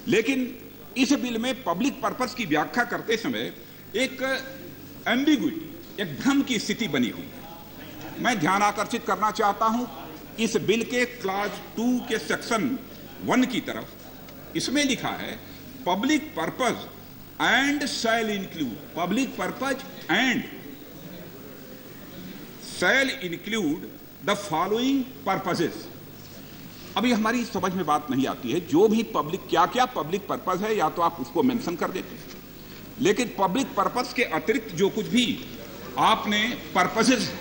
लेकिन इस बिल में पब्लिक पर्पस की व्याख्या करते समय एक एम्बिग्विटी, एक भ्रम की स्थिति बनी हुई है। मैं ध्यान आकर्षित करना चाहता हूं इस बिल के क्लॉज 2 के सेक्शन 1 की तरफ। इसमें लिखा है public purpose and shall include, public purpose and shall include the following purposes. अभी हमारी समझ में बात नहीं आती है जो भी पब्लिक, क्या क्या पब्लिक पर्पस है, या तो आप उसको मेंशन कर देते हैं, लेकिन पब्लिक पर्पस के अतिरिक्त जो कुछ भी आपने पर्पसेस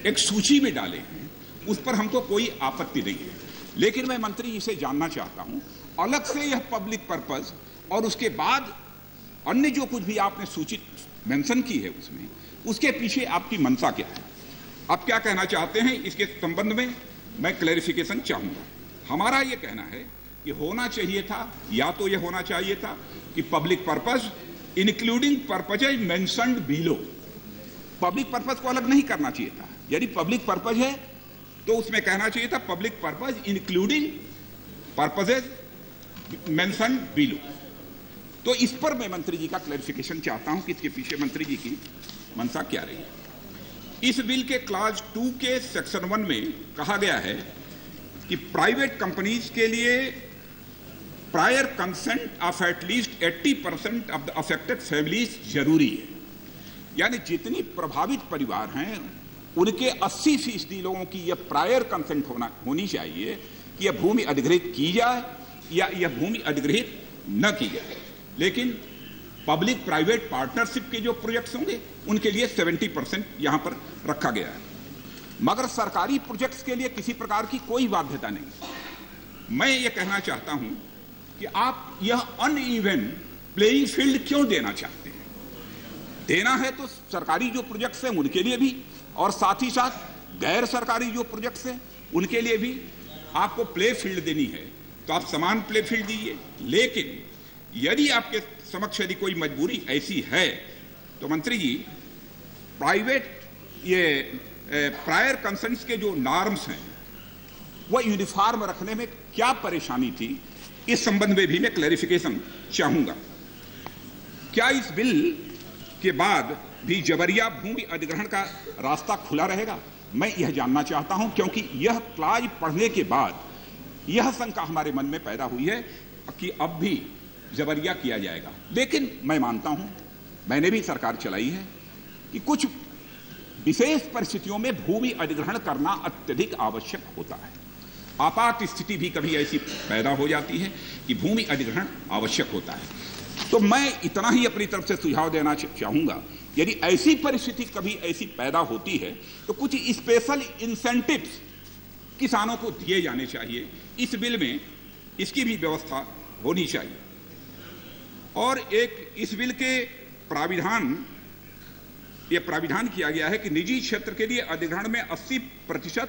एक सूची में डाले हैं उस पर हमको कोई आपत्ति नहीं है। लेकिन मैं मंत्री जी से जानना चाहता हूं अलग से यह पब्लिक पर्पस और उसके बाद अन्य जो कुछ भी आपने सूची मेंशन की है उसमें, उसके पीछे आपकी मंशा क्या है, आप क्या कहना चाहते हैं, इसके संबंध में मैं क्लैरिफिकेशन चाहूंगा। हमारा यह कहना है कि होना चाहिए था, या तो यह होना चाहिए था कि public purpose including purposes mentioned below, public purpose को अलग नहीं करना चाहिए था। यदि पब्लिक पर्पस है तो उसमें कहना चाहिए था public purpose including purposes mentioned below. तो इस पर मैं मंत्री जी का क्लैरिफिकेशन चाहता हूं कि इसके पीछे मंत्री जी की मंशा क्या रही है। इस बिल के क्लॉज 2 के सेक्शन 1 में कहा गया है कि प्राइवेट कंपनीज के लिए prior consent of at least 80% of the affected families जरूरी है। यानी जितनी प्रभावित परिवार हैं उनके 80% लोगों की यह प्रायर कंसेंट होनी चाहिए कि यह भूमि अधिग्रहित की जाए या यह भूमि अधिग्रहित न की जाए। लेकिन पब्लिक प्राइवेट पार्टनरशिप के जो प्रोजेक्ट्स होंगे उनके लिए 70% यहां पर रखा गया है, मगर सरकारी प्रोजेक्ट्स के लिए किसी प्रकार की कोई बाध्यता नहीं। मैं ये कहना चाहता हूं कि आप यह अनइवन प्लेइंग फील्ड क्यों देना चाहते हैं? देना है तो सरकारी जो प्रोजेक्ट्स हैं उनके लिए भी, और साथ ही साथ गैर सरकारी जो प्रोजेक्ट्स हैं उनके लिए भी आपको प्ले फील्ड देनी है तो आप समान प्ले फील्ड दीजिए। लेकिन यदि आपके समक्ष यदि कोई मजबूरी ऐसी है तो मंत्री जी, प्राइवेट ये प्रायर कंसेंट्स के जो नॉर्म्स हैं वह यूनिफॉर्म रखने में क्या परेशानी थी, इस संबंध में भी मैं क्लैरिफिकेशन चाहूंगा। क्या इस बिल के बाद भी जबरिया भूमि अधिग्रहण का रास्ता खुला रहेगा? मैं यह जानना चाहता हूं, क्योंकि यह क्लॉज पढ़ने के बाद यह शंका हमारे मन में पैदा हुई है कि अब भी जबरिया किया जाएगा। लेकिन मैं मानता हूं, मैंने भी सरकार चलाई है कि कुछ विशेष परिस्थितियों में भूमि अधिग्रहण करना अत्यधिक आवश्यक होता है। आपात स्थिति भी कभी ऐसी पैदा हो जाती है कि भूमि अधिग्रहण आवश्यक होता है। तो मैं इतना ही अपनी तरफ से सुझाव देना चाहूंगा, यदि ऐसी परिस्थिति कभी ऐसी पैदा होती है तो कुछ स्पेशल इंसेंटिव्स किसानों को दिए जाने चाहिए। इस बिल में इसकी भी व्यवस्था होनी चाहिए। और एक इस बिल के प्राविधान किया गया है कि निजी क्षेत्र के लिए अधिग्रहण में 80%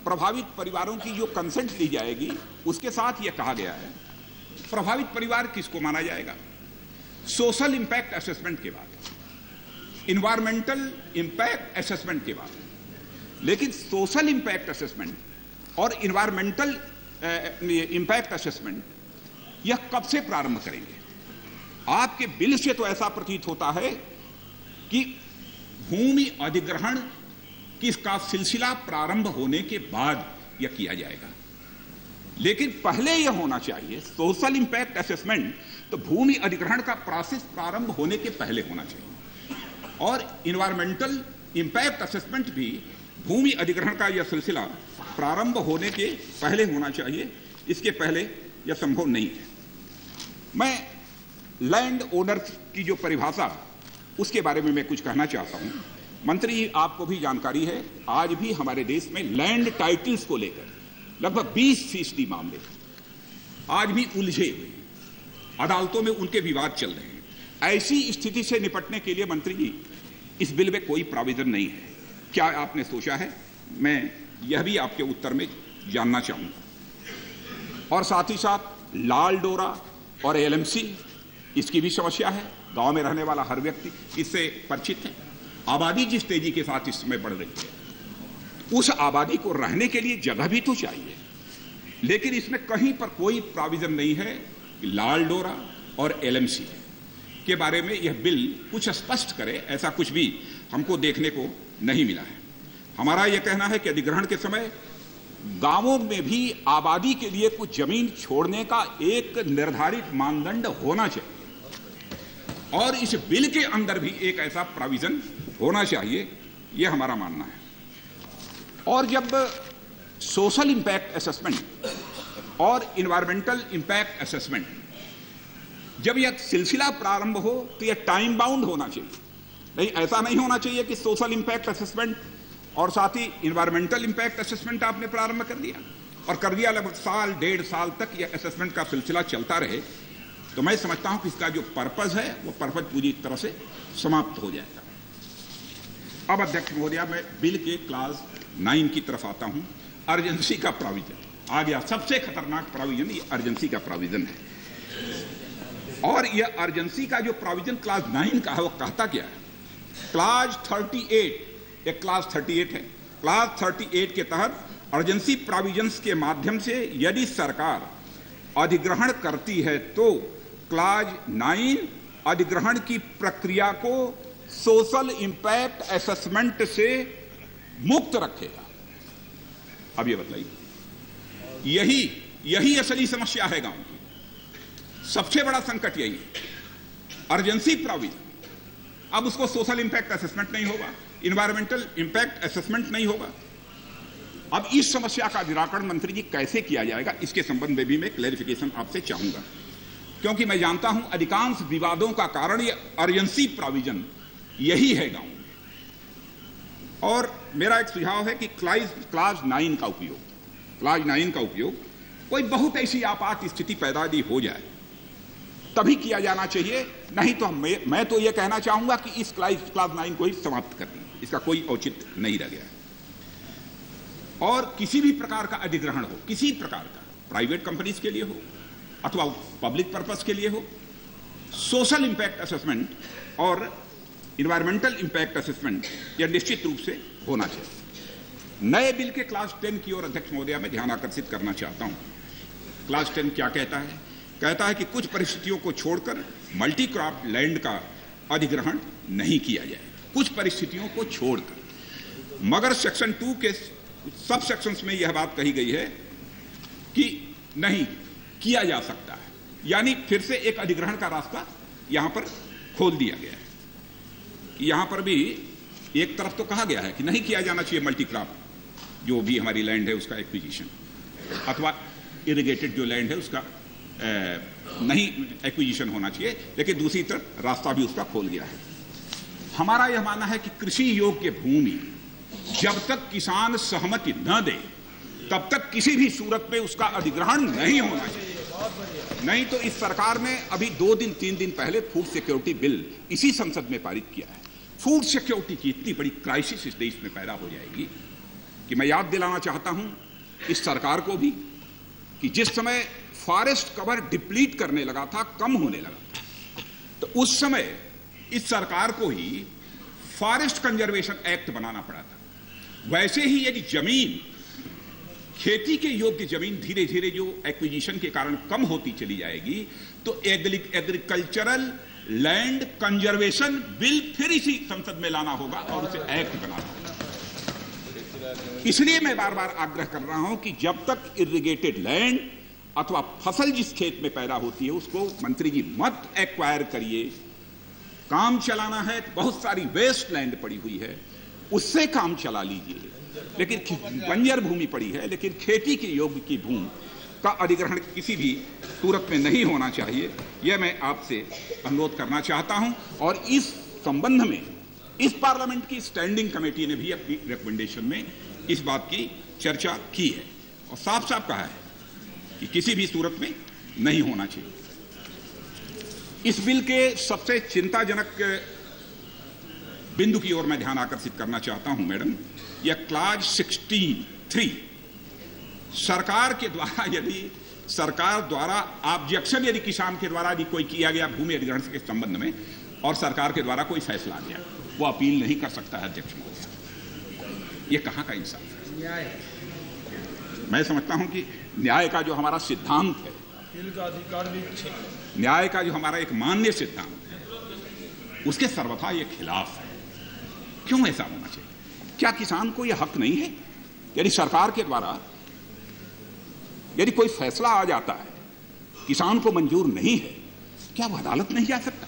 प्रभावित परिवारों की जो कंसेंट ली जाएगी, उसके साथ यह कहा गया है प्रभावित परिवार किसको माना जाएगा? सोशल इंपैक्ट असेसमेंट के बाद, इन्वायरमेंटल इंपैक्ट असेसमेंट के बाद। लेकिन सोशल इंपैक्ट असेसमेंट और इन्वायरमेंटल इंपैक्ट असेसमेंट यह कब से प्रारंभ करेंगे? आपके बिल से तो ऐसा प्रतीत होता है कि भूमि अधिग्रहण किसका सिलसिला प्रारंभ होने के बाद यह किया जाएगा। लेकिन पहले यह होना चाहिए सोशल इंपैक्ट असेसमेंट, तो भूमि अधिग्रहण का प्रोसेस प्रारंभ होने के पहले होना चाहिए, और इन्वायरमेंटल इंपैक्ट असेसमेंट भी भूमि अधिग्रहण का यह सिलसिला प्रारंभ होने के पहले होना चाहिए। इसके पहले यह संभव नहीं है। मैं लैंड ओनर्स की जो परिभाषा, उसके बारे में मैं कुछ कहना चाहता हूं। मंत्री, आपको भी जानकारी है, आज भी हमारे देश में लैंड टाइटल्स को लेकर लगभग 20% मामले आज भी उलझे हुए हैं, अदालतों में उनके विवाद चल रहे हैं। ऐसी स्थिति से निपटने के लिए मंत्री जी, इस बिल में कोई प्राविधान नहीं है। क्या आपने सोचा है? मैं यह भी आपके उत्तर में जानना चाहूंगा। और साथ ही साथ लाल डोरा और एलएमसी, इसकी भी समस्या है। गांव में रहने वाला हर व्यक्ति इससे परिचित है। आबादी जिस तेजी के साथ इस समय बढ़ रही है, उस आबादी को रहने के लिए जगह भी तो चाहिए, लेकिन इसमें कहीं पर कोई प्राविधान नहीं है कि लाल डोरा और एलएमसी के बारे में यह बिल कुछ स्पष्ट करे, ऐसा कुछ भी हमको देखने को नहीं मिला है। हमारा यह कहना है कि अधिग्रहण के समय गांवों में भी आबादी के लिए कुछ जमीन छोड़ने का एक निर्धारित मानदंड होना चाहिए और इस बिल के अंदर भी एक ऐसा प्रोविजन होना चाहिए, यह हमारा मानना है। और जब सोशल इंपैक्ट असेसमेंट और इन्वायरमेंटल इंपैक्ट असेसमेंट जब यह सिलसिला प्रारंभ हो तो यह टाइम बाउंड होना चाहिए। नहीं, ऐसा नहीं होना चाहिए कि सोशल इंपैक्ट असेसमेंट और साथ ही इन्वायरमेंटल इंपैक्ट असेसमेंट आपने प्रारंभ कर दिया और कर दिया लगभग साल डेढ़ साल तक यह असेसमेंट का सिलसिला चलता रहे, तो मैं समझता हूं कि इसका जो पर्पस है वो पर्पस पूरी तरह से समाप्त हो जाएगा। अब अध्यक्ष महोदया, मैं बिल के क्लास 9 की तरफ आता हूं। अर्जेंसी का प्रोविजन आ गया, सबसे खतरनाक प्रोविजन ये अर्जेंसी का प्रोविजन है। और यह अर्जेंसी का जो प्रोविजन क्लास 9 का है वो कहता क्या है? क्लास 38, एक क्लास 38 है। क्लास 38 के तहत अर्जेंसी प्रोविजंस के माध्यम से यदि सरकार अधिग्रहण करती है तो क्लास 9 अधिग्रहण की प्रक्रिया को सोशल इंपैक्ट असेसमेंट से मुक्त रखेगा। अब ये बताइए, यही असली समस्या है गांव की। सबसे बड़ा संकट यही है, अर्जेंसी प्रोविजन। अब उसको सोशल इंपैक्ट असेसमेंट नहीं होगा, इन्वायरमेंटल इंपैक्ट असेसमेंट नहीं होगा। अब इस समस्या का निराकरण मंत्री जी कैसे किया जाएगा, इसके संबंध में भी मैं क्लैरिफिकेशन आपसे चाहूंगा, क्योंकि मैं जानता हूं अधिकांश विवादों का कारण ये अर्जेंसी प्रोविजन यही है गांव में। और मेरा एक सुझाव है कि क्लास 9 का उपयोग कोई बहुत ऐसी आपात स्थिति पैदा यदि हो जाए तभी किया जाना चाहिए, नहीं तो मैं तो यह कहना चाहूंगा कि इस क्लास 9 को ही समाप्त कर दें, इसका कोई औचित्य नहीं रह गया। और किसी भी प्रकार का अधिग्रहण हो, किसी प्रकार का, प्राइवेट कंपनीज के लिए हो अथवा पब्लिक पर्पस के लिए हो, सोशल इंपैक्ट असेसमेंट और इन्वायरमेंटल इंपैक्ट असेसमेंट यह निश्चित रूप से होना चाहिए। नए बिल के क्लास 10 की ओर अध्यक्ष महोदया मैं ध्यान आकर्षित करना चाहता हूं। क्लास 10 क्या कहता है? कहता है कि कुछ परिस्थितियों को छोड़कर मल्टी क्रॉप लैंड का अधिग्रहण नहीं किया जाए, कुछ परिस्थितियों को छोड़कर। मगर सेक्शन 2 के सब सेक्शंस में यह बात कही गई है कि नहीं किया जा सकता है, यानी फिर से एक अधिग्रहण का रास्ता यहां पर खोल दिया गया है। यहां पर भी एक तरफ तो कहा गया है कि नहीं किया जाना चाहिए मल्टी क्रॉप जो भी हमारी लैंड है उसका एक्विजिशन, अथवा इरिगेटेड जो लैंड है उसका नहीं एक्विजिशन होना चाहिए, लेकिन दूसरी तरफ रास्ता भी उसका खोल गया है। हमारा यह मानना है कि कृषि योग्य भूमि जब तक किसान सहमति न दे तब तक किसी भी सूरत में उसका अधिग्रहण नहीं होना चाहिए। नहीं तो इस सरकार ने अभी 2 दिन 3 दिन पहले फूड सिक्योरिटी बिल इसी संसद में पारित किया है। फूड सिक्योरिटी की इतनी बड़ी क्राइसिस इस देश में पैदा हो जाएगी कि मैं याद दिलाना चाहता हूं इस सरकार को भी कि जिस समय फॉरेस्ट कवर डिप्लीट करने लगा था, कम होने लगा, तो उस समय इस सरकार को ही फॉरेस्ट कंजर्वेशन एक्ट बनाना पड़ा था। वैसे ही यदि जमीन, खेती के योग्य जमीन धीरे धीरे जो एक्विजिशन के कारण कम होती चली जाएगी, तो एग्रीकल्चरल लैंड कंजर्वेशन बिल फिर इसी संसद में लाना होगा और उसे एक्ट बनाना होगा। इसलिए मैं बार बार आग्रह कर रहा हूं कि जब तक इरिगेटेड लैंड अथवा फसल जिस खेत में पैदा होती है उसको मंत्री जी मत एक्वायर करिए। काम चलाना है, बहुत सारी वेस्ट लैंड पड़ी हुई है, उससे काम चला लीजिए, लेकिन बंजर भूमि पड़ी है, लेकिन खेती के योग्य की भूमि का अधिग्रहण किसी भी सूरत में नहीं होना चाहिए। यह मैं आपसे अनुरोध करना चाहता हूं। और इस संबंध में इस पार्लियामेंट की स्टैंडिंग कमेटी ने भी अपनी रिकमेंडेशन में इस बात की चर्चा की है और साफ साफ कहा है कि किसी भी सूरत में नहीं होना चाहिए। इस बिल के सबसे चिंताजनक बिंदु की ओर मैं ध्यान आकर्षित करना चाहता हूं मैडम, यह क्लास 16(3) सरकार के द्वारा यदि सरकार द्वारा ऑब्जेक्शन यदि किसान के द्वारा यदि कोई किया गया भूमि अधिग्रहण के संबंध में और सरकार के द्वारा कोई फैसला आ गया, वो अपील नहीं कर सकता है अध्यक्ष महोदय। ये कहां का इंसाफ है? मैं समझता हूं कि न्याय का जो हमारा सिद्धांत है बिल का अधिकार भी न्याय का जो हमारा एक मान्य सिद्धांत है उसके सर्वथा ये खिलाफ है। क्यों ऐसा होना चाहिए? क्या किसान को यह हक नहीं है? यदि सरकार के द्वारा यदि कोई फैसला आ जाता है किसान को मंजूर नहीं है, क्या वो अदालत नहीं जा सकता?